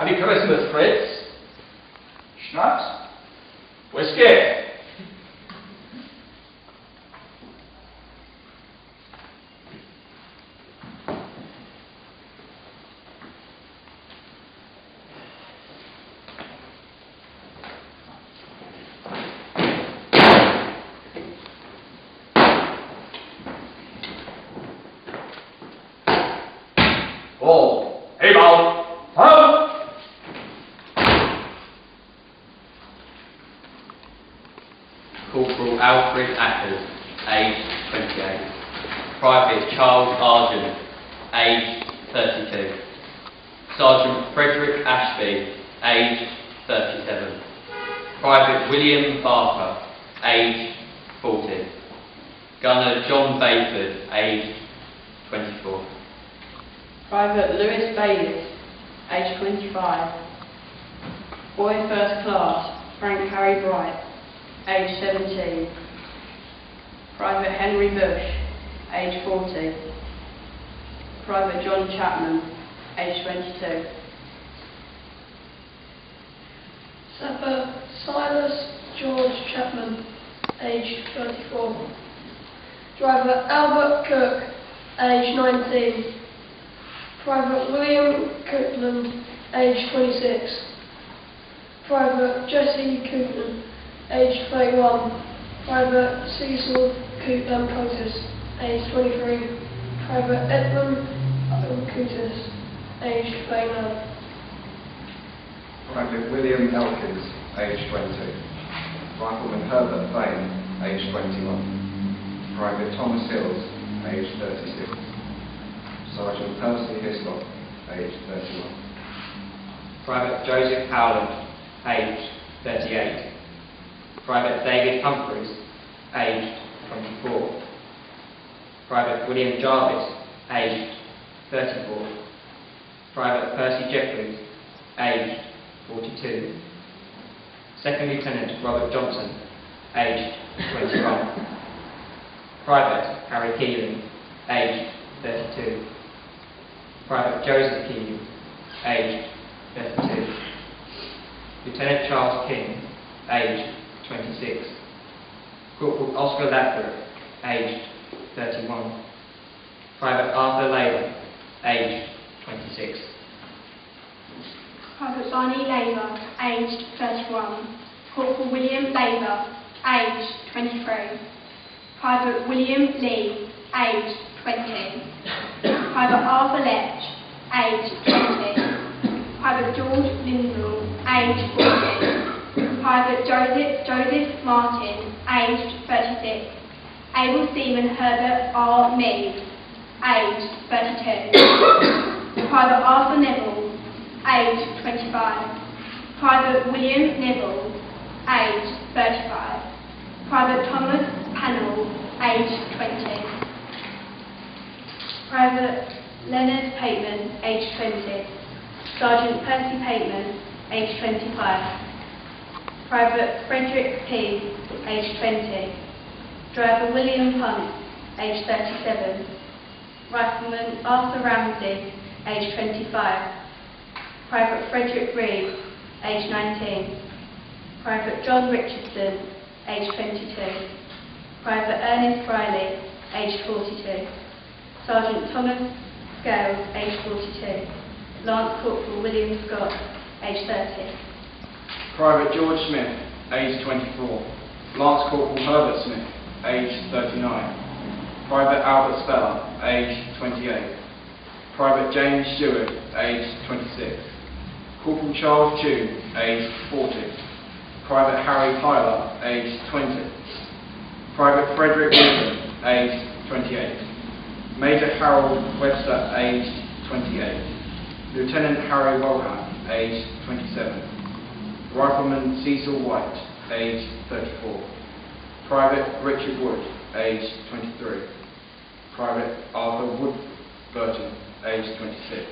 Happy Christmas, Fritz. Schnapps? Whiskey. All able. Home. Corporal Alfred Ackers, aged 28. Private Charles Argent, aged 32. Sergeant Frederick Ashby, aged 37. Private William Barker, aged 40. Gunner John Bayford, aged 24. Private Lewis Bayliss, aged 25. Boy First Class, Frank Harry Bright, aged 17. Private Henry Bush, aged 40. Private John Chapman, aged 22. Sapper Silas George Chapman, aged 34. Driver Albert Cook, aged 19. Private William Copeland, aged 26. Private Jesse Cooten, aged 31. Private Cecil Curtis, aged 23. Private Edmund Curtis, aged 39. Private William Elkins, aged 20. Rifleman Herbert Bain, aged 21. Private Thomas Hills, aged 36. Sergeant Percy Hislop, aged 31. Private Joseph Howland, aged 38. Private David Humphreys, aged 24. Private William Jarvis, aged 34. Private Percy Jeffries, aged 42. Second Lieutenant Robert Johnson, aged 21. Private Harry Keeling, aged 32. Private Joseph Keeling, aged 32. Lieutenant Charles King, aged 26. Corporal Oscar Ladbrook, aged 31. Private Arthur Labour, aged 26. Private Barney Labour, aged 31. Corporal William Labour, aged 23. Private William Lee, aged 20. Private Arthur Letch, aged 20. Private George Lindell, aged 40. Private Joseph Martin, aged 36. Able Seaman Herbert R. Mead, aged 32. Private Arthur Neville, aged 25. Private William Neville, aged 35. Private Thomas Pannell, aged 20. Private Leonard Pateman, aged 20. Sergeant Percy Pateman, aged 25. Private Frederick P., aged 20. Driver William Hunt, aged 37. Rifleman Arthur Ramsey, aged 25. Private Frederick Reed, aged 19. Private John Richardson, aged 22. Private Ernest Riley, aged 42. Sergeant Thomas Scales, aged 42. Lance Corporal William Scott, aged 30. Private George Smith, aged 24. Lance Corporal Herbert Smith, aged 39. Private Albert Speller, aged 28. Private James Stewart, aged 26. Corporal Charles Tune, aged 40. Private Harry Tyler, aged 20. Private Frederick Wilson, aged 28. Major Harold Webster, aged 28. Lieutenant Harry Walham, aged 27. Rifleman Cecil White, aged 34. Private Richard Wood, aged 23. Private Arthur Wood Burton, aged 26.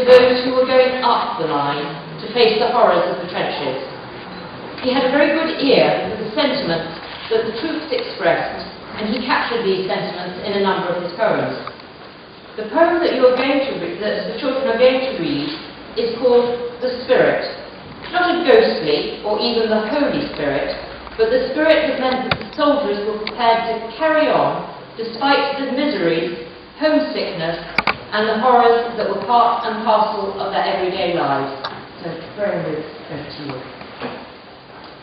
with those who were going up the line to face the horrors of the trenches. He had a very good ear for the sentiments that the troops expressed, and he captured these sentiments in a number of his poems. The poem that the children are going to read is called The Spirit. Not a ghostly or even the Holy Spirit, but the Spirit that meant that the soldiers were prepared to carry on despite the miseries, homesickness, and the horrors that were part and parcel of their everyday lives. So, very good, over to you.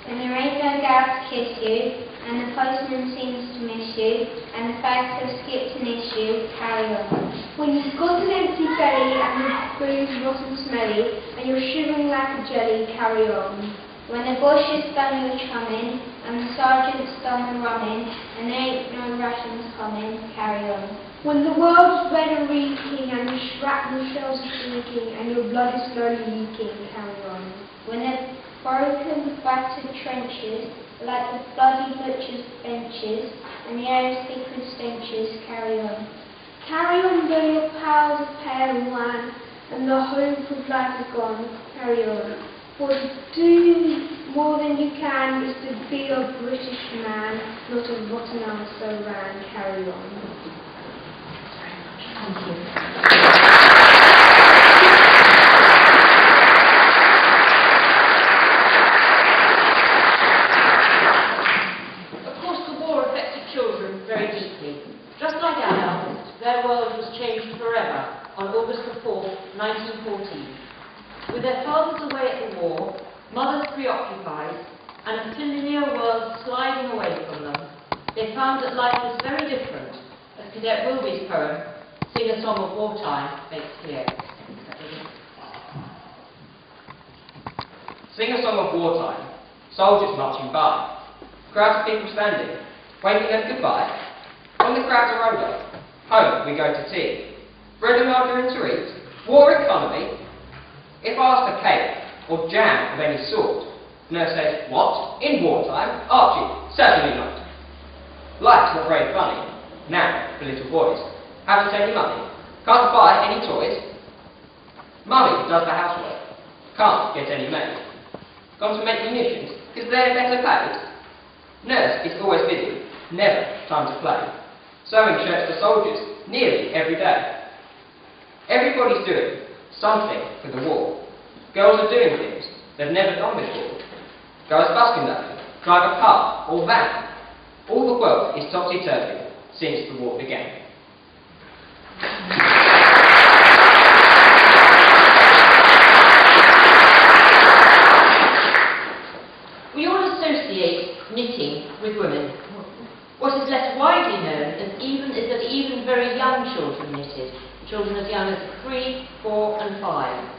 When the rainbow goes to kiss you, and the postman seems to miss you, and the fags have skipped an issue, carry on. When you've got an empty belly and the food's rotten smelly, and you're shivering like a jelly, carry on. When the bush has done your chumming, and the sergeant's done the running, and there ain't no rations coming, carry on. When the world's red and reeking, and the shrapnel shells are shrieking, and your blood is slowly leaking, carry on. When the broken, battered trenches, like the bloody butcher's benches, and the air is thick with stenches, carry on. Carry on though your pals are pale and wan, and the hope of life is gone, carry on. For to do more than you can is to be a British man, not a rotten arsehole ran, carry on. Thank you. Of course, the war affected children very deeply. Just like ours, their world was changed forever on August the 4th, 1914. With their fathers away at the war, mothers preoccupied, and a familiar world sliding away from them, they found that life was very different, as Cadet Wilby's poem, Sing a Song of Wartime, makes clear. Sing a song of wartime, soldiers marching by, crowds of people standing, waving them goodbye. When the crowds are over, home we go to tea. Bread and margarine to eat, war economy. If asked for cake or jam of any sort, nurse says, what? In wartime? Archie, certainly not. Life's not very funny, now for little boys. Haven't any money, can't buy any toys. Mummy does the housework, can't get any maid. Gone to make munitions, is there better paid? Nurse is always busy, never time to play. Sewing shirts for soldiers, nearly every day. Everybody's doing something for the war. Girls are doing things they've never done before. Guys busking that, drive a car or van. All the world is topsy-turvy since the war began. We all associate knitting with women. What is less widely known is that even very young children knitted, children as young as 3, 4 and 5.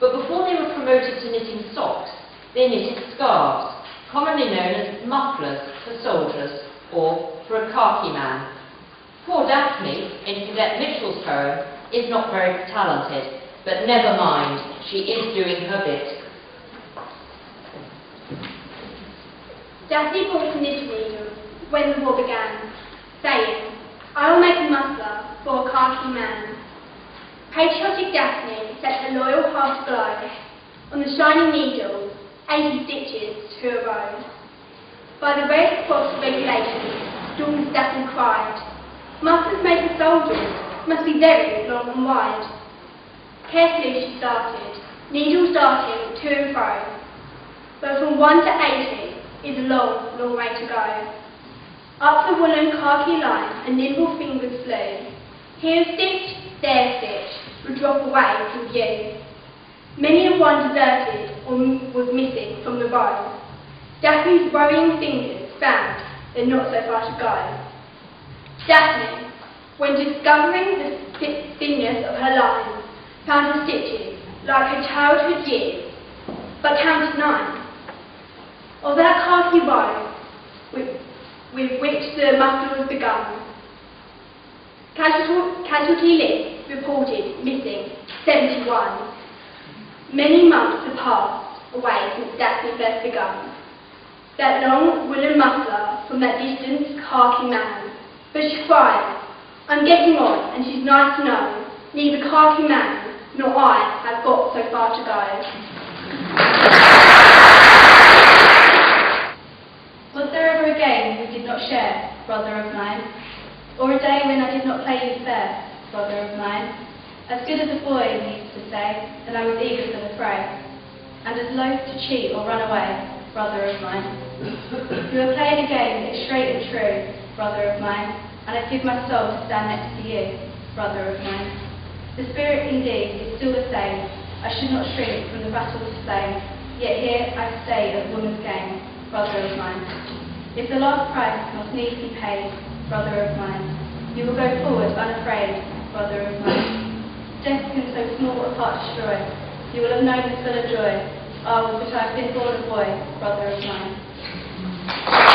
But before they were promoted to knitting socks, they knitted scarves, commonly known as mufflers for soldiers or for a khaki man. Poor Daphne, in Cadet Mitchell's poem, is not very talented, but never mind, she is doing her bit. Daphne bought a knitting needle when the war began, saying, I will make a muffler for a khaki man. Patriotic Daphne set her loyal heart aglow on the shining needle, 80 stitches to a row. By the Red Cross regulations, stormed Daphne cried, mufflers made for soldiers must be very long and wide. Carefully she started, needles darting to and fro, but from 1 to 80 is a long, long way to go. Up the woolen khaki line, her nimble fingers flew. Here a stitch, there a stitch, would drop away from view. Many a one deserted or was missing from the row. Daphne's worrying fingers found they're not so far to go. Daphne, when discovering the thinness of her lines, found her stitches like her childhood years, but counted 9. Of that khaki row with which the muffler was begun, casualty list reported missing 71. Many months have passed away since Daphne first begun. That long woolen muffler from that distant khaki man. But she cries, I'm getting on, and she's nice to know. Neither khaki man nor I have got so far to go. Was there ever a game we did not share, brother of mine? Or a day when I did not play you fair, brother of mine? As good as a boy, you used to say, and I was eager for the fray, and as loath to cheat or run away, brother of mine. You were playing a game that is straight and true, brother of mine, and I'd give my soul to stand next to you, brother of mine. The spirit indeed is still the same. I should not shrink from the battle to slain, yet here I stay at woman's game, brother of mine. If the last price must needs be paid, brother of mine, you will go forward unafraid, brother of mine. Death can so small a part destroy. You will have known this full of joy. Oh, but I have been born a boy, brother of mine.